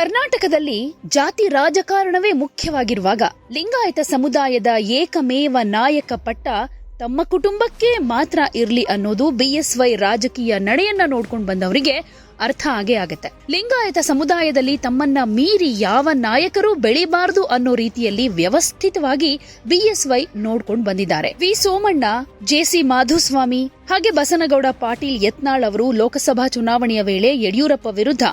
ಕರ್ನಾಟಕದಲ್ಲಿ ಜಾತಿ ರಾಜಕಾರಣವೇ ಮುಖ್ಯವಾಗಿರುವಾಗ ಲಿಂಗಾಯತ ಸಮುದಾಯದ ಏಕಮೇವ ನಾಯಕ ಪಟ್ಟ ತಮ್ಮ ಕುಟುಂಬಕ್ಕೆ ಮಾತ್ರ ಇರ್ಲಿ ಅನ್ನೋದು ಬಿಎಸ್ವೈ ರಾಜಕೀಯ ನಡೆಯನ್ನ ನೋಡ್ಕೊಂಡು ಬಂದವರಿಗೆ ಅರ್ಥ ಆಗೇ ಆಗತ್ತೆ. ಲಿಂಗಾಯತ ಸಮುದಾಯದಲ್ಲಿ ತಮ್ಮನ್ನ ಮೀರಿ ಯಾವ ನಾಯಕರೂ ಬೆಳಿಬಾರದು ಅನ್ನೋ ರೀತಿಯಲ್ಲಿ ವ್ಯವಸ್ಥಿತವಾಗಿ ಬಿಎಸ್ವೈ ನೋಡ್ಕೊಂಡು ಬಂದಿದ್ದಾರೆ. ವಿ ಸೋಮಣ್ಣ, ಜೆಸಿ ಮಾಧುಸ್ವಾಮಿ ಹಾಗೆ ಬಸನಗೌಡ ಪಾಟೀಲ್ ಯತ್ನಾಳ್ ಅವರು ಲೋಕಸಭಾ ಚುನಾವಣೆಯ ವೇಳೆ ಯಡಿಯೂರಪ್ಪ ವಿರುದ್ಧ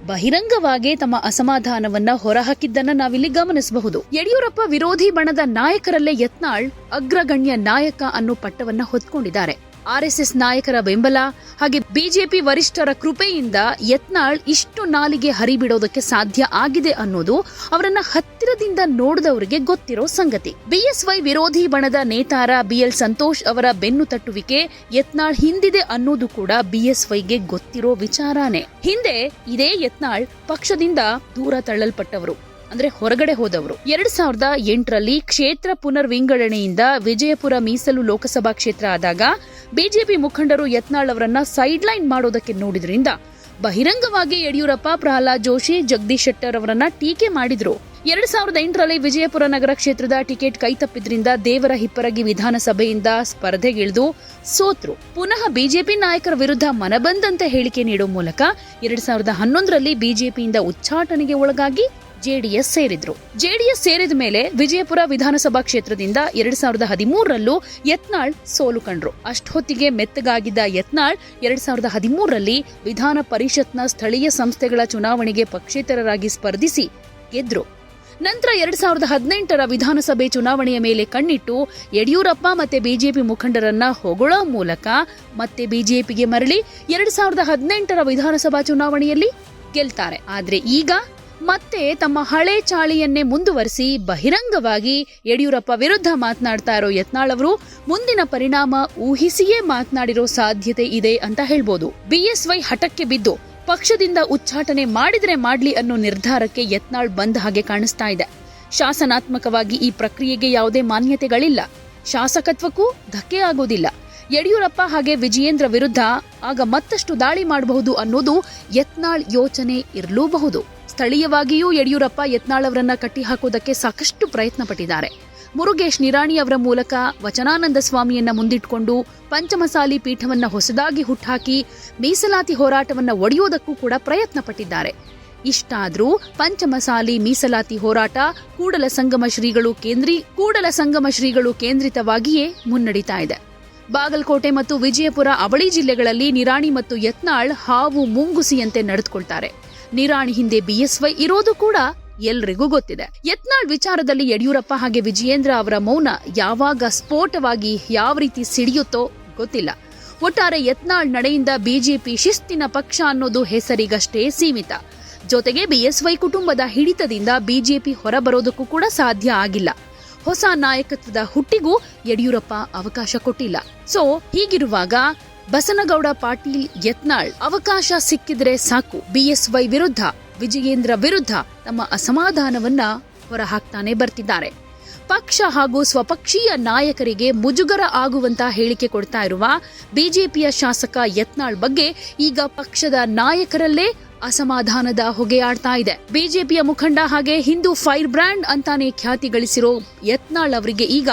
ಬಹಿರಂಗವಾಗಿ ತಮ್ಮ ಅಸಮಾಧಾನವನ್ನ ಹೊರಹಾಕಿದ್ದನ್ನ ನಾವಿಲ್ಲಿ ಗಮನಿಸಬಹುದು. ಯಡಿಯೂರಪ್ಪ ವಿರೋಧಿ ಬಣದ ನಾಯಕರಲ್ಲೇ ಯತ್ನಾಳ್ ಅಗ್ರಗಣ್ಯ ನಾಯಕ ಅನ್ನೋ ಪಟ್ಟವನ್ನ ಹೊತ್ಕೊಂಡಿದ್ದಾರೆ. ಆರ್ಎಸ್ಎಸ್ ನಾಯಕರ ಬೆಂಬಲ ಹಾಗೆ ಬಿಜೆಪಿ ವರಿಷ್ಠರ ಕೃಪೆಯಿಂದ ಯತ್ನಾಳ್ ಇಷ್ಟು ನಾಲಿಗೆ ಹರಿಬಿಡೋದಕ್ಕೆ ಸಾಧ್ಯ ಆಗಿದೆ ಅನ್ನೋದು ಅವರನ್ನ ಹತ್ತಿರದಿಂದ ನೋಡಿದವರಿಗೆ ಗೊತ್ತಿರೋ ಸಂಗತಿ. ಬಿಎಸ್ವೈ ವಿರೋಧಿ ಬಣದ ನೇತಾರ ಬಿಎಲ್ ಸಂತೋಷ್ ಅವರ ಬೆನ್ನು ತಟ್ಟುವಿಕೆ ಯತ್ನಾಳ್ ಹಿಂದಿದೆ ಅನ್ನೋದು ಕೂಡ ಬಿಎಸ್ವೈಗೆ ಗೊತ್ತಿರೋ ವಿಚಾರಾನೇ. ಹಿಂದೆ ಇದೇ ಯತ್ನಾಳ್ ಪಕ್ಷದಿಂದ ದೂರ ತಳ್ಳಲ್ಪಟ್ಟವರು, ಅಂದ್ರೆ ಹೊರಗಡೆ ಹೋದವರು. 2008ರಲ್ಲಿ ಕ್ಷೇತ್ರ ಪುನರ್ ವಿಂಗಡಣೆಯಿಂದ ವಿಜಯಪುರ ಮೀಸಲು ಲೋಕಸಭಾ ಕ್ಷೇತ್ರ ಆದಾಗ ಬಿಜೆಪಿ ಮುಖಂಡರು ಯತ್ನಾಳ್ ಅವರನ್ನ ಸೈಡ್ಲೈನ್ ಮಾಡೋದಕ್ಕೆ ನೋಡಿದ್ರಿಂದ ಬಹಿರಂಗವಾಗಿ ಯಡಿಯೂರಪ್ಪ, ಪ್ರಹ್ಲಾದ್ ಜೋಶಿ, ಜಗದೀಶ್ ಶೆಟ್ಟರ್ ಅವರನ್ನ ಟೀಕೆ ಮಾಡಿದ್ರು. 2008ರಲ್ಲಿ ವಿಜಯಪುರ ನಗರ ಕ್ಷೇತ್ರದ ಟಿಕೆಟ್ ಕೈತಪ್ಪಿದ್ರಿಂದ ದೇವರ ಹಿಪ್ಪರಗಿ ವಿಧಾನಸಭೆಯಿಂದ ಸ್ಪರ್ಧೆಗಿಳಿದು ಸೋತ್ರು. ಪುನಃ ಬಿಜೆಪಿ ನಾಯಕರ ವಿರುದ್ಧ ಮನಬಂದಂತೆ ಹೇಳಿಕೆ ನೀಡುವ ಮೂಲಕ 2011ರಲ್ಲಿ ಬಿಜೆಪಿಯಿಂದ ಉಚ್ಚಾಟನೆಗೆ ಒಳಗಾಗಿ ಜೆಡಿಎಸ್ ಸೇರಿದ್ರು. ಜೆಡಿಎಸ್ ಸೇರಿದ ಮೇಲೆ ವಿಜಯಪುರ ವಿಧಾನಸಭಾ ಕ್ಷೇತ್ರದಿಂದ 2013ರಲ್ಲೂ ಯತ್ನಾಳ್ ಸೋಲು ಕಂಡ್ರು. ಅಷ್ಟೊತ್ತಿಗೆ ಮೆತ್ತಗಾಗಿದ್ದ ಯತ್ನಾಳ್ 2013ರಲ್ಲಿ ವಿಧಾನ ಪರಿಷತ್ನ ಸ್ಥಳೀಯ ಸಂಸ್ಥೆಗಳ ಚುನಾವಣೆಗೆ ಪಕ್ಷೇತರರಾಗಿ ಸ್ಪರ್ಧಿಸಿ ಗೆದ್ರು. ನಂತರ 2018ರ ವಿಧಾನಸಭೆ ಚುನಾವಣೆಯ ಮೇಲೆ ಕಣ್ಣಿಟ್ಟು ಯಡಿಯೂರಪ್ಪ ಮತ್ತೆ ಬಿಜೆಪಿ ಮುಖಂಡರನ್ನ ಹೊಗಳೋ ಮೂಲಕ ಮತ್ತೆ ಬಿಜೆಪಿಗೆ ಮರಳಿ 2018ರ ವಿಧಾನಸಭಾ ಚುನಾವಣೆಯಲ್ಲಿ ಗೆಲ್ತಾರೆ. ಆದ್ರೆ ಈಗ ಮತ್ತೆ ತಮ್ಮ ಹಳೆ ಚಾಳಿಯನ್ನೇ ಮುಂದುವರಿಸಿ ಬಹಿರಂಗವಾಗಿ ಯಡಿಯೂರಪ್ಪ ವಿರುದ್ಧ ಮಾತನಾಡ್ತಾ ಇರೋ ಯತ್ನಾಳ್ ಅವರು ಮುಂದಿನ ಪರಿಣಾಮ ಊಹಿಸಿಯೇ ಮಾತನಾಡಿರೋ ಸಾಧ್ಯತೆ ಇದೆ ಅಂತ ಹೇಳ್ಬೋದು. ಬಿಎಸ್ವೈ ಹಠಕ್ಕೆ ಬಿದ್ದು ಪಕ್ಷದಿಂದ ಉಚ್ಚಾಟನೆ ಮಾಡಿದ್ರೆ ಮಾಡ್ಲಿ ಅನ್ನೋ ನಿರ್ಧಾರಕ್ಕೆ ಯತ್ನಾಳ್ ಬಂದ ಹಾಗೆ ಕಾಣಿಸ್ತಾ ಇದೆ. ಶಾಸನಾತ್ಮಕವಾಗಿ ಈ ಪ್ರಕ್ರಿಯೆಗೆ ಯಾವುದೇ ಮಾನ್ಯತೆಗಳಿಲ್ಲ, ಶಾಸಕತ್ವಕ್ಕೂ ಧಕ್ಕೆ ಆಗೋದಿಲ್ಲ. ಯಡಿಯೂರಪ್ಪ ಹಾಗೆ ವಿಜಯೇಂದ್ರ ವಿರುದ್ಧ ಆಗ ಮತ್ತಷ್ಟು ದಾಳಿ ಮಾಡಬಹುದು ಅನ್ನೋದು ಯತ್ನಾಳ್ ಯೋಚನೆ ಇರಲೂಬಹುದು. ಸ್ಥಳೀಯವಾಗಿಯೂ ಯಡಿಯೂರಪ್ಪ ಯತ್ನಾಳ್ ಅವರನ್ನ ಕಟ್ಟಿಹಾಕೋದಕ್ಕೆ ಸಾಕಷ್ಟು ಪ್ರಯತ್ನ ಪಟ್ಟಿದ್ದಾರೆ. ಮುರುಗೇಶ್ ನಿರಾಣಿ ಅವರ ಮೂಲಕ ವಚನಾನಂದ ಸ್ವಾಮಿಯನ್ನ ಮುಂದಿಟ್ಕೊಂಡು ಪಂಚಮಸಾಲಿ ಪೀಠವನ್ನ ಹೊಸದಾಗಿ ಹುಟ್ಟಾಕಿ ಮೀಸಲಾತಿ ಹೋರಾಟವನ್ನ ಒಡೆಯೋದಕ್ಕೂ ಕೂಡ ಪ್ರಯತ್ನ ಪಟ್ಟಿದ್ದಾರೆ. ಇಷ್ಟಾದ್ರೂ ಪಂಚಮಸಾಲಿ ಮೀಸಲಾತಿ ಹೋರಾಟ ಕೂಡಲ ಸಂಗಮ ಶ್ರೀಗಳು ಕೇಂದ್ರಿತವಾಗಿಯೇ ಮುನ್ನಡೀತಾ ಇದೆ. ಬಾಗಲಕೋಟೆ ಮತ್ತು ವಿಜಯಪುರ ಅವಳಿ ಜಿಲ್ಲೆಗಳಲ್ಲಿ ನಿರಾಣಿ ಮತ್ತು ಯತ್ನಾಳ್ ಹಾವು ಮುಂಗುಸಿಯಂತೆ ನಡೆದುಕೊಳ್ತಾರೆ. ನಿರಾಣಿ ಹಿಂದೆ ಬಿಎಸ್ವೈ ಇರೋದು ಕೂಡ ಎಲ್ರಿಗೂ ಗೊತ್ತಿದೆ. ಯತ್ನಾಳ್ ವಿಚಾರದಲ್ಲಿ ಯಡಿಯೂರಪ್ಪ ಹಾಗೆ ವಿಜಯೇಂದ್ರ ಅವರ ಮೌನ ಯಾವಾಗ ಸ್ಫೋಟವಾಗಿ ಯಾವ ರೀತಿ ಸಿಡಿಯುತ್ತೋ ಗೊತ್ತಿಲ್ಲ. ಒಟ್ಟಾರೆ ಯತ್ನಾಳ್ ನಡೆಯಿಂದ ಬಿಜೆಪಿ ಶಿಸ್ತಿನ ಪಕ್ಷ ಅನ್ನೋದು ಹೆಸರಿಗಷ್ಟೇ ಸೀಮಿತ. ಜೊತೆಗೆ ಬಿಎಸ್ವೈ ಕುಟುಂಬದ ಹಿಡಿತದಿಂದ ಬಿಜೆಪಿ ಹೊರಬರೋದಕ್ಕೂ ಕೂಡ ಸಾಧ್ಯ ಆಗಿಲ್ಲ. ಹೊಸ ನಾಯಕತ್ವದ ಹುಟ್ಟಿಗೂ ಯಡಿಯೂರಪ್ಪ ಅವಕಾಶ ಕೊಟ್ಟಿಲ್ಲ. ಸೊ ಹೀಗಿರುವಾಗ ಬಸನಗೌಡ ಪಾಟೀಲ್ ಯತ್ನಾಳ್ ಅವಕಾಶ ಸಿಕ್ಕಿದ್ರೆ ಸಾಕು ಬಿಎಸ್ವೈ ವಿರುದ್ಧ, ವಿಜಯೇಂದ್ರ ವಿರುದ್ಧ ತಮ್ಮ ಅಸಮಾಧಾನವನ್ನ ಹೊರಹಾಕ್ತಾನೆ ಬರ್ತಿದ್ದಾರೆ. ಪಕ್ಷ ಹಾಗೂ ಸ್ವಪಕ್ಷೀಯ ನಾಯಕರಿಗೆ ಮುಜುಗರ ಆಗುವಂತ ಹೇಳಿಕೆ ಕೊಡ್ತಾ ಇರುವ ಬಿಜೆಪಿಯ ಶಾಸಕ ಯತ್ನಾಳ್ ಬಗ್ಗೆ ಈಗ ಪಕ್ಷದ ನಾಯಕರಲ್ಲೇ ಅಸಮಾಧಾನದ ಹೊಗೆಯಾಡ್ತಾ ಇದೆ. ಬಿಜೆಪಿಯ ಮುಖಂಡ ಹಾಗೆ ಹಿಂದೂ ಫೈರ್ ಬ್ರ್ಯಾಂಡ್ ಅಂತಾನೆ ಖ್ಯಾತಿ ಗಳಿಸಿರೋ ಯತ್ನಾಳ್ ಅವರಿಗೆ ಈಗ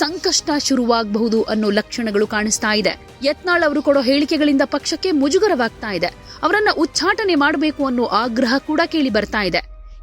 ಸಂಕಷ್ಟ ಶುರುವಾಗಬಹುದು ಅನ್ನೋ ಲಕ್ಷಣಗಳು ಕಾಣಿಸ್ತಾ ಇದೆ. ಯತ್ನಾಳ್ ಅವರು ಕೊಡೋ ಹೇಳಿಕೆಗಳಿಂದ ಪಕ್ಷಕ್ಕೆ ಮುಜುಗರವಾಗ್ತಾ ಇದೆ. ಅವರನ್ನ ಉಚ್ಚಾಟನೆ ಮಾಡಬೇಕು ಅನ್ನೋ ಆಗ್ರಹ ಕೂಡ ಕೇಳಿ ಬರ್ತಾ ಇದೆ.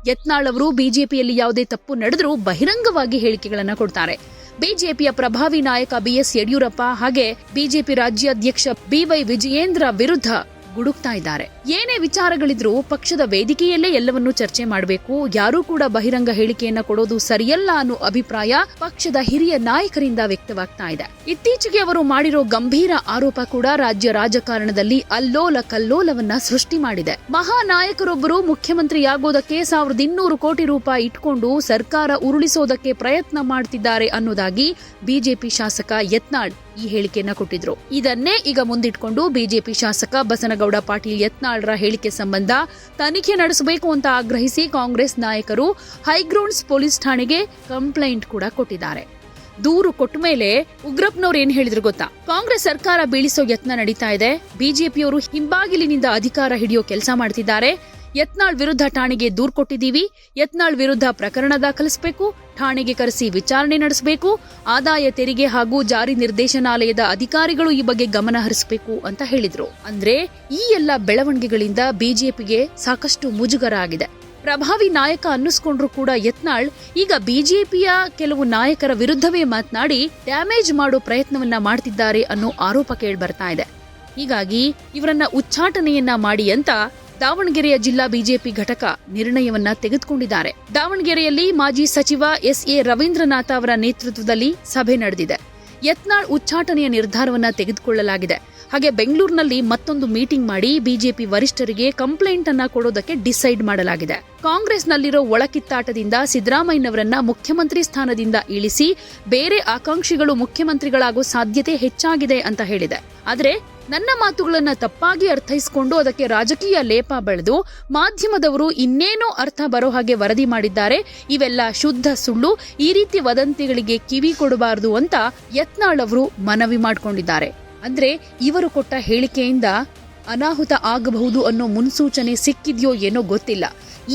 ಯತ್ನಾಳ್ ಅವರು ಬಿಜೆಪಿಯಲ್ಲಿ ಯಾವುದೇ ತಪ್ಪು ನಡೆದರೂ ಬಹಿರಂಗವಾಗಿ ಹೇಳಿಕೆಗಳನ್ನ ಕೊಡ್ತಾರೆ. ಬಿಜೆಪಿಯ ಪ್ರಭಾವಿ ನಾಯಕ ಬಿಎಸ್ ಯಡಿಯೂರಪ್ಪ ಹಾಗೆ ಬಿಜೆಪಿ ರಾಜ್ಯಾಧ್ಯಕ್ಷ ಬಿವೈ ವಿಜಯೇಂದ್ರ ವಿರುದ್ಧ ಗುಡುಕ್ತಾ ಇದ್ದಾರೆ. ಏನೇ ವಿಚಾರಗಳಿದ್ರೂ ಪಕ್ಷದ ವೇದಿಕೆಯಲ್ಲೇ ಎಲ್ಲವನ್ನೂ ಚರ್ಚೆ ಮಾಡಬೇಕು, ಯಾರೂ ಕೂಡ ಬಹಿರಂಗ ಹೇಳಿಕೆಯನ್ನ ಕೊಡೋದು ಸರಿಯಲ್ಲ ಅನ್ನೋ ಅಭಿಪ್ರಾಯ ಪಕ್ಷದ ಹಿರಿಯ ನಾಯಕರಿಂದ ವ್ಯಕ್ತವಾಗ್ತಾ ಇದೆ. ಇತ್ತೀಚೆಗೆ ಅವರು ಮಾಡಿರೋ ಗಂಭೀರ ಆರೋಪ ಕೂಡ ರಾಜ್ಯ ರಾಜಕಾರಣದಲ್ಲಿ ಅಲ್ಲೋಲ ಕಲ್ಲೋಲವನ್ನ ಸೃಷ್ಟಿ ಮಾಡಿದೆ. ಮಹಾನಾಯಕರೊಬ್ಬರು ಮುಖ್ಯಮಂತ್ರಿಯಾಗೋದಕ್ಕೆ 1200 ಕೋಟಿ ರೂಪಾಯಿ ಇಟ್ಕೊಂಡು ಸರ್ಕಾರ ಉರುಳಿಸೋದಕ್ಕೆ ಪ್ರಯತ್ನ ಮಾಡ್ತಿದ್ದಾರೆ ಅನ್ನೋದಾಗಿ ಬಿಜೆಪಿ ಶಾಸಕ ಯತ್ನಾಳ್ ಈ ಹೇಳಿಕೆಯನ್ನ ಕೊಟ್ಟಿದ್ರು. ಇದನ್ನೇ ಈಗ ಮುಂದಿಟ್ಕೊಂಡು ಬಿಜೆಪಿ ಶಾಸಕ ಬಸನಗೌಡ ಪಾಟೀಲ್ ಯತ್ನಾಳ್ರ ಹೇಳಿಕೆ ಸಂಬಂಧ ತನಿಖೆ ನಡೆಸಬೇಕು ಅಂತ ಆಗ್ರಹಿಸಿ ಕಾಂಗ್ರೆಸ್ ನಾಯಕರು ಹೈಗ್ರೌಂಡ್ಸ್ ಪೊಲೀಸ್ ಠಾಣೆಗೆ ಕಂಪ್ಲೇಂಟ್ ಕೂಡ ಕೊಟ್ಟಿದ್ದಾರೆ. ದೂರು ಕೊಟ್ಟ ಮೇಲೆ ಉಗ್ರಪ್ಪನವ್ರು ಏನ್ ಹೇಳಿದ್ರು ಗೊತ್ತಾ? ಕಾಂಗ್ರೆಸ್ ಸರ್ಕಾರ ಬೀಳಿಸೋ ಯತ್ನ ನಡೀತಾ ಇದೆ, ಬಿಜೆಪಿಯವರು ಹಿಂಬಾಗಿಲಿನಿಂದ ಅಧಿಕಾರ ಹಿಡಿಯೋ ಕೆಲಸ ಮಾಡ್ತಿದ್ದಾರೆ, ಯತ್ನಾಳ್ ವಿರುದ್ಧ ಠಾಣೆಗೆ ದೂರು ಕೊಟ್ಟಿದ್ದೀವಿ, ಯತ್ನಾಳ್ ವಿರುದ್ಧ ಪ್ರಕರಣ ದಾಖಲಿಸಬೇಕು, ಠಾಣೆಗೆ ಕರೆಸಿ ವಿಚಾರಣೆ ನಡೆಸಬೇಕು, ಆದಾಯ ತೆರಿಗೆ ಹಾಗೂ ಜಾರಿ ನಿರ್ದೇಶನಾಲಯದ ಅಧಿಕಾರಿಗಳು ಈ ಬಗ್ಗೆ ಗಮನ ಹರಿಸಬೇಕು ಅಂತ ಹೇಳಿದ್ರು. ಅಂದ್ರೆ ಈ ಎಲ್ಲ ಬೆಳವಣಿಗೆಗಳಿಂದ ಬಿಜೆಪಿಗೆ ಸಾಕಷ್ಟು ಮುಜುಗರ ಆಗಿದೆ. ಪ್ರಭಾವಿ ನಾಯಕ ಅನ್ನಿಸ್ಕೊಂಡ್ರು ಕೂಡ ಯತ್ನಾಳ್ ಈಗ ಬಿಜೆಪಿಯ ಕೆಲವು ನಾಯಕರ ವಿರುದ್ಧವೇ ಮಾತನಾಡಿ ಡ್ಯಾಮೇಜ್ ಮಾಡೋ ಪ್ರಯತ್ನವನ್ನ ಮಾಡ್ತಿದ್ದಾರೆ ಅನ್ನೋ ಆರೋಪ ಕೇಳ್ಬರ್ತಾ ಇದೆ. ಹೀಗಾಗಿ ಇವರನ್ನ ಉಚ್ಚಾಟನೆಯನ್ನ ಮಾಡಿ ಅಂತ ದಾವಣಗೆರೆಯ ಜಿಲ್ಲಾ ಬಿಜೆಪಿ ಘಟಕ ನಿರ್ಣಯವನ್ನ ತೆಗೆದುಕೊಂಡಿದ್ದಾರೆ. ದಾವಣಗೆರೆಯಲ್ಲಿ ಮಾಜಿ ಸಚಿವ ಎಸ್.ಎ. ರವೀಂದ್ರನಾಥ ಅವರ ನೇತೃತ್ವದಲ್ಲಿ ಸಭೆ ನಡೆದಿದೆ. ಯತ್ನಾಳ್ ಉಚ್ಚಾಟನೆಯ ನಿರ್ಧಾರವನ್ನ ತೆಗೆದುಕೊಳ್ಳಲಾಗಿದೆ. ಹಾಗೆ ಬೆಂಗಳೂರಿನಲ್ಲಿ ಮತ್ತೊಂದು ಮೀಟಿಂಗ್ ಮಾಡಿ ಬಿಜೆಪಿ ವರಿಷ್ಠರಿಗೆ ಕಂಪ್ಲೇಂಟ್ ಅನ್ನ ಕೊಡೋದಕ್ಕೆ ಡಿಸೈಡ್ ಮಾಡಲಾಗಿದೆ. ಕಾಂಗ್ರೆಸ್ನಲ್ಲಿರೋ ಒಳಕಿತ್ತಾಟದಿಂದ ಸಿದ್ದರಾಮಯ್ಯನವರನ್ನ ಮುಖ್ಯಮಂತ್ರಿ ಸ್ಥಾನದಿಂದ ಇಳಿಸಿ ಬೇರೆ ಆಕಾಂಕ್ಷಿಗಳು ಮುಖ್ಯಮಂತ್ರಿಗಳಾಗೋ ಸಾಧ್ಯತೆ ಹೆಚ್ಚಾಗಿದೆ ಅಂತ ಹೇಳಿದೆ. ಆದ್ರೆ ನನ್ನ ಮಾತುಗಳನ್ನ ತಪ್ಪಾಗಿ ಅರ್ಥೈಸಿಕೊಂಡು ಅದಕ್ಕೆ ರಾಜಕೀಯ ಲೇಪ ಬೆಳೆದು ಮಾಧ್ಯಮದವರು ಇನ್ನೇನೋ ಅರ್ಥ ಬರೋ ಹಾಗೆ ವರದಿ ಮಾಡಿದ್ದಾರೆ. ಇವೆಲ್ಲ ಶುದ್ಧ ಸುಳ್ಳು. ಈ ರೀತಿ ವದಂತಿಗಳಿಗೆ ಕಿವಿ ಕೊಡಬಾರದು ಅಂತ ಯತ್ನಾಳ್ ಅವರು ಮನವಿ ಮಾಡಿಕೊಂಡಿದ್ದಾರೆ. ಅಂದ್ರೆ ಇವರು ಕೊಟ್ಟ ಹೇಳಿಕೆಯಿಂದ ಅನಾಹುತ ಆಗಬಹುದು ಅನ್ನೋ ಮುನ್ಸೂಚನೆ ಸಿಕ್ಕಿದ್ಯೋ ಏನೋ ಗೊತ್ತಿಲ್ಲ.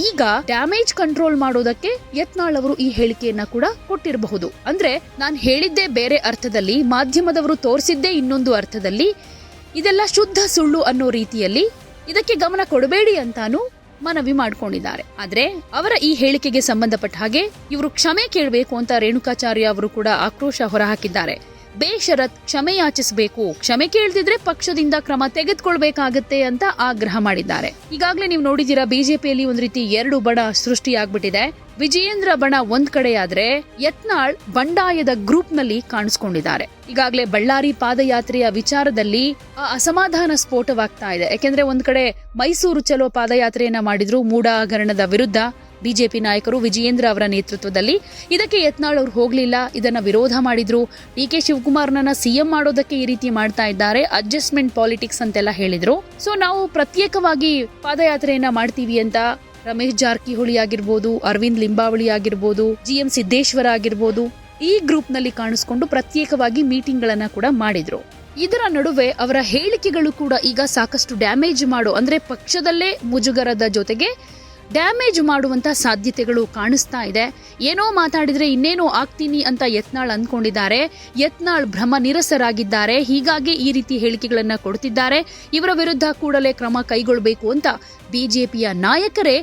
ಈಗ ಡ್ಯಾಮೇಜ್ ಕಂಟ್ರೋಲ್ ಮಾಡೋದಕ್ಕೆ ಯತ್ನಾಳ್ ಅವರು ಈ ಹೇಳಿಕೆಯನ್ನ ಕೂಡ ಕೊಟ್ಟಿರಬಹುದು. ಅಂದ್ರೆ ನಾನು ಹೇಳಿದ್ದೇ ಬೇರೆ ಅರ್ಥದಲ್ಲಿ, ಮಾಧ್ಯಮದವರು ತೋರಿಸಿದ್ದೇ ಇನ್ನೊಂದು ಅರ್ಥದಲ್ಲಿ, ಇದೆಲ್ಲ ಶುದ್ಧ ಸುಳ್ಳು ಅನ್ನೋ ರೀತಿಯಲ್ಲಿ ಇದಕ್ಕೆ ಗಮನ ಕೊಡಬೇಡಿ ಅಂತಾನು ಮನವಿ ಮಾಡಿಕೊಂಡಿದ್ದಾರೆ. ಆದ್ರೆ ಅವರ ಈ ಹೇಳಿಕೆಗೆ ಸಂಬಂಧಪಟ್ಟ ಹಾಗೆ ಇವರು ಕ್ಷಮೆ ಕೇಳಬೇಕು ಅಂತ ರೇಣುಕಾಚಾರ್ಯ ಅವರು ಕೂಡ ಆಕ್ರೋಶ ಹೊರಹಾಕಿದ್ದಾರೆ. ಬೇಷರತ್ ಕ್ಷಮೆ ಯಾಚಿಸಬೇಕು, ಕ್ಷಮೆ ಕೇಳ್ತಿದ್ರೆ ಪಕ್ಷದಿಂದ ಕ್ರಮ ತೆಗೆದುಕೊಳ್ಬೇಕಾಗತ್ತೆ ಅಂತ ಆಗ್ರಹ ಮಾಡಿದ್ದಾರೆ. ಈಗಾಗಲೇ ನೀವು ನೋಡಿದ್ದೀರಾ, ಬಿಜೆಪಿಯಲ್ಲಿ ಒಂದ್ ರೀತಿ ಎರಡು ಬಣ ಸೃಷ್ಟಿಯಾಗ್ಬಿಟ್ಟಿದೆ. ವಿಜಯೇಂದ್ರ ಬಣ ಒಂದ್ ಕಡೆಯಾದ್ರೆ ಯತ್ನಾಳ್ ಬಂಡಾಯದ ಗ್ರೂಪ್ ನಲ್ಲಿ ಕಾಣಿಸ್ಕೊಂಡಿದ್ದಾರೆ. ಈಗಾಗಲೇ ಬಳ್ಳಾರಿ ಪಾದಯಾತ್ರೆಯ ವಿಚಾರದಲ್ಲಿ ಅಸಮಾಧಾನ ಸ್ಫೋಟವಾಗ್ತಾ ಇದೆ. ಯಾಕೆಂದ್ರೆ ಒಂದ್ ಕಡೆ ಮೈಸೂರು ಚಲೋ ಪಾದಯಾತ್ರೆಯನ್ನ ಮಾಡಿದ್ರು ಮೂಡ ಹಗರಣದ ವಿರುದ್ಧ ಬಿಜೆಪಿ ನಾಯಕರು ವಿಜಯೇಂದ್ರ ಅವರ ನೇತೃತ್ವದಲ್ಲಿ. ಇದಕ್ಕೆ ಯತ್ನಾಳ್ ಅವರು ಹೋಗ್ಲಿಲ್ಲ, ಇದನ್ನ ವಿರೋಧ ಮಾಡಿದ್ರು. ಡಿ.ಕೆ. ಶಿವಕುಮಾರ್ನ ಸಿಎಂ ಮಾಡೋದಕ್ಕೆ ಈ ರೀತಿ ಮಾಡ್ತಾ ಇದ್ದಾರೆ, ಅಡ್ಜಸ್ಟ್ಮೆಂಟ್ ಪಾಲಿಟಿಕ್ಸ್ ಅಂತೆಲ್ಲ ಹೇಳಿದ್ರು. ಸೊ ನಾವು ಪ್ರತ್ಯೇಕವಾಗಿ ಪಾದಯಾತ್ರೆಯನ್ನ ಮಾಡ್ತೀವಿ ಅಂತ ರಮೇಶ್ ಜಾರಕಿಹೊಳಿ ಆಗಿರ್ಬೋದು, ಅರವಿಂದ್ ಲಿಂಬಾವಳಿ ಆಗಿರ್ಬೋದು, ಜಿ.ಎಂ. ಸಿದ್ದೇಶ್ವರ ಆಗಿರ್ಬೋದು, ಈ ಗ್ರೂಪ್ ನಲ್ಲಿ ಕಾಣಿಸ್ಕೊಂಡು ಪ್ರತ್ಯೇಕವಾಗಿ ಮೀಟಿಂಗ್ ಗಳನ್ನ ಕೂಡ ಮಾಡಿದ್ರು. ಇದರ ನಡುವೆ ಅವರ ಹೇಳಿಕೆಗಳು ಕೂಡ ಈಗ ಸಾಕಷ್ಟು ಡ್ಯಾಮೇಜ್ ಮಾಡೋ, ಅಂದ್ರೆ ಪಕ್ಷದಲ್ಲೇ ಮುಜುಗರದ ಜೊತೆಗೆ ಡ್ಯಾಮೇಜ್ ಮಾಡುವಂತ ಸಾಧ್ಯತೆಗಳು ಕಾಣಿಸ್ತಾ ಇದೆ. ಏನೋ ಮಾತಾಡಿದ್ರೆ ಇನ್ನೇನೋ ಆಗ್ತೀನಿ ಅಂತ ಯತ್ನಾಳ್ ಅಂದ್ಕೊಂಡಿದ್ದಾರೆ. ಯತ್ನಾಳ್ ಭ್ರಮ ನಿರಸರಾಗಿದ್ದಾರೆ. ಹೀಗಾಗಿ ಈ ರೀತಿ ಹೇಳಿಕೆಗಳನ್ನ ಕೊಡ್ತಿದ್ದಾರೆ. ಇವರ ವಿರುದ್ಧ ಕೂಡಲೇ ಕ್ರಮ ಕೈಗೊಳ್ಳಬೇಕು ಅಂತ ಬಿಜೆಪಿಯ ನಾಯಕರೇ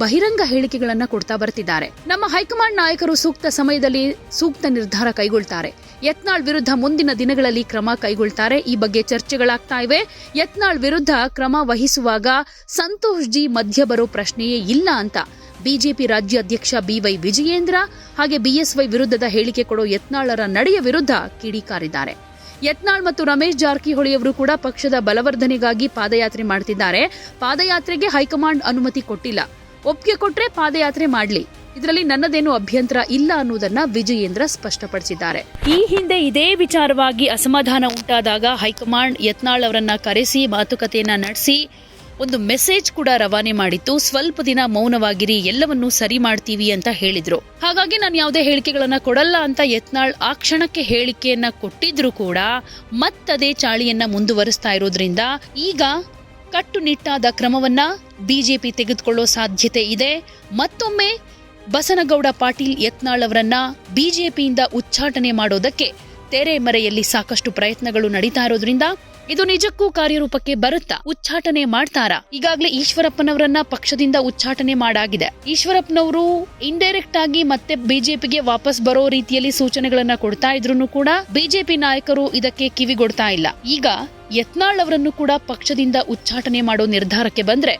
ಬಹಿರಂಗ ಹೇಳಿಕೆಗಳನ್ನ ಕೊಡ್ತಾ ಬರ್ತಿದ್ದಾರೆ. ನಮ್ಮ ಹೈಕಮಾಂಡ್ ನಾಯಕರು ಸೂಕ್ತ ಸಮಯದಲ್ಲಿ ಸೂಕ್ತ ನಿರ್ಧಾರ ಕೈಗೊಳ್ತಾರೆ. ಯತ್ನಾಳ್ ವಿರುದ್ಧ ಮುಂದಿನ ದಿನಗಳಲ್ಲಿ ಕ್ರಮ ಕೈಗೊಳ್ತಾರೆ. ಈ ಬಗ್ಗೆ ಚರ್ಚೆಗಳಾಗ್ತಾ ಇವೆ. ಯತ್ನಾಳ್ ವಿರುದ್ಧ ಕ್ರಮ ವಹಿಸುವಾಗ ಸಂತೋಷ್ ಜಿ ಮಧ್ಯ ಬರೋ ಪ್ರಶ್ನೆಯೇ ಇಲ್ಲ ಅಂತ ಬಿಜೆಪಿ ರಾಜ್ಯಾಧ್ಯಕ್ಷ ಬಿವೈ ವಿಜಯೇಂದ್ರ ಹಾಗೆ ಬಿಎಸ್ವೈ ವಿರುದ್ಧದ ಹೇಳಿಕೆ ಕೊಡೋ ಯತ್ನಾಳರ ನಡೆಯ ವಿರುದ್ಧ ಕಿಡಿಕಾರಿದ್ದಾರೆ. ಯತ್ನಾಳ್ ಮತ್ತು ರಮೇಶ್ ಜಾರಕಿಹೊಳಿ ಅವರು ಕೂಡ ಪಕ್ಷದ ಬಲವರ್ಧನೆಗಾಗಿ ಪಾದಯಾತ್ರೆ ಮಾಡ್ತಿದ್ದಾರೆ. ಪಾದಯಾತ್ರೆಗೆ ಹೈಕಮಾಂಡ್ ಅನುಮತಿ ಕೊಟ್ಟಿಲ್ಲ. ಒಪ್ಪಿಗೆ ಕೊಟ್ರೆ ಪಾದಯಾತ್ರೆ ಮಾಡ್ಲಿ, ಇದರಲ್ಲಿ ನನ್ನದೇನು ಅಭ್ಯಂತರ ಇಲ್ಲ ಅನ್ನೋದನ್ನ ವಿಜಯೇಂದ್ರ ಸ್ಪಷ್ಟಪಡಿಸಿದ್ದಾರೆ. ಈ ಹಿಂದೆ ಇದೇ ವಿಚಾರವಾಗಿ ಅಸಮಾಧಾನ ಉಂಟಾದಾಗ ಹೈಕಮಾಂಡ್ ಯತ್ನಾಳ್ ಅವರನ್ನ ಕರೆಸಿ ಮಾತುಕತೆಯನ್ನ ನಡೆಸಿ ಒಂದು ಮೆಸೇಜ್ ಕೂಡ ರವಾನೆ ಮಾಡಿತ್ತು. ಸ್ವಲ್ಪ ದಿನ ಮೌನವಾಗಿರಿ, ಎಲ್ಲವನ್ನೂ ಸರಿ ಮಾಡ್ತೀವಿ ಅಂತ ಹೇಳಿದ್ರು. ಹಾಗಾಗಿ ನಾನು ಯಾವುದೇ ಹೇಳಿಕೆಗಳನ್ನ ಕೊಡಲ್ಲ ಅಂತ ಯತ್ನಾಳ್ ಆ ಕ್ಷಣಕ್ಕೆ ಹೇಳಿಕೆಯನ್ನ ಕೊಟ್ಟಿದ್ರು ಕೂಡ ಮತ್ತದೇ ಚಾಳಿಯನ್ನ ಮುಂದುವರಿಸ್ತಾ ಇರೋದ್ರಿಂದ ಈಗ ಕಟ್ಟುನಿಟ್ಟಾದ ಕ್ರಮವನ್ನ ಬಿಜೆಪಿ ತೆಗೆದುಕೊಳ್ಳೋ ಸಾಧ್ಯತೆ ಇದೆ. ಮತ್ತೊಮ್ಮೆ ಬಸನಗೌಡ ಪಾಟೀಲ್ ಯತ್ನಾಳ್ ಅವರನ್ನ ಬಿಜೆಪಿಯಿಂದ ಉಚ್ಚಾಟನೆ ಮಾಡೋದಕ್ಕೆ ತೆರೆಮರೆಯಲ್ಲಿ ಸಾಕಷ್ಟು ಪ್ರಯತ್ನಗಳು ನಡೀತಾ ಇರೋದ್ರಿಂದ ಇದು ನಿಜಕ್ಕೂ ಕಾರ್ಯರೂಪಕ್ಕೆ ಬರುತ್ತಾ? ಉಚ್ಚಾಟನೆ ಮಾಡ್ತಾರಾ? ಈಗಾಗಲೇ ಈಶ್ವರಪ್ಪನವರನ್ನ ಪಕ್ಷದಿಂದ ಉಚ್ಚಾಟನೆ ಮಾಡಾಗಿದೆ. ಈಶ್ವರಪ್ಪನವರು ಇಂಡೈರೆಕ್ಟ್ ಆಗಿ ಮತ್ತೆ ಬಿಜೆಪಿಗೆ ವಾಪಸ್ ಬರೋ ರೀತಿಯಲ್ಲಿ ಸೂಚನೆಗಳನ್ನ ಕೊಡ್ತಾ ಇದ್ರು ಕೂಡ ಬಿಜೆಪಿ ನಾಯಕರು ಇದಕ್ಕೆ ಕಿವಿಗೊಡ್ತಾ ಇಲ್ಲ. ಈಗ ಯತ್ನಾಳ್ ಅವರನ್ನು ಕೂಡ ಪಕ್ಷದಿಂದ ಉಚ್ಚಾಟನೆ ಮಾಡೋ ನಿರ್ಧಾರಕ್ಕೆ ಬಂದ್ರೆ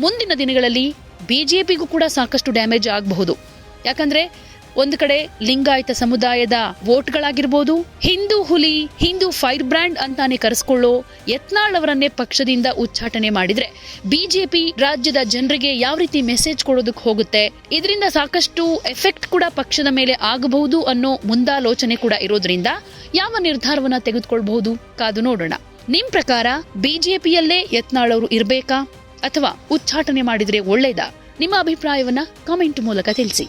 ಮುಂದಿನ ದಿನಗಳಲ್ಲಿ ಬಿಜೆಪಿಗೂ ಕೂಡ ಸಾಕಷ್ಟು ಡ್ಯಾಮೇಜ್ ಆಗಬಹುದು. ಯಾಕಂದ್ರೆ ಒಂದು ಕಡೆ ಲಿಂಗಾಯತ ಸಮುದಾಯದ ವೋಟ್ಗಳಾಗಿರ್ಬೋದು, ಹಿಂದೂ ಹುಲಿ, ಹಿಂದೂ ಫೈರ್ ಬ್ರ್ಯಾಂಡ್ ಅಂತಾನೆ ಕರೆಸ್ಕೊಳ್ಳೋ ಯತ್ನಾಳ್ ಅವರನ್ನೇ ಪಕ್ಷದಿಂದ ಉಚ್ಚಾಟನೆ ಮಾಡಿದ್ರೆ ಬಿಜೆಪಿ ರಾಜ್ಯದ ಜನರಿಗೆ ಯಾವ ರೀತಿ ಮೆಸೇಜ್ ಕೊಡೋದಕ್ಕೆ ಹೋಗುತ್ತೆ, ಇದರಿಂದ ಸಾಕಷ್ಟು ಎಫೆಕ್ಟ್ ಕೂಡ ಪಕ್ಷದ ಮೇಲೆ ಆಗಬಹುದು ಅನ್ನೋ ಮುಂದಾಲೋಚನೆ ಕೂಡ ಇರೋದ್ರಿಂದ ಯಾವ ನಿರ್ಧಾರವನ್ನ ತೆಗೆದುಕೊಳ್ಬಹುದು ಕಾದು ನೋಡೋಣ. ನಿಮ್ ಪ್ರಕಾರ ಬಿಜೆಪಿಯಲ್ಲೇ ಯತ್ನಾಳ್ ಅವರು ಇರ್ಬೇಕಾ ಅಥವಾ ಉಚ್ಚಾಟನೆ ಮಾಡಿದ್ರೆ ಒಳ್ಳೇದಾ? ನಿಮ್ಮ ಅಭಿಪ್ರಾಯವನ್ನ ಕಾಮೆಂಟ್ ಮೂಲಕ ತಿಳಿಸಿ.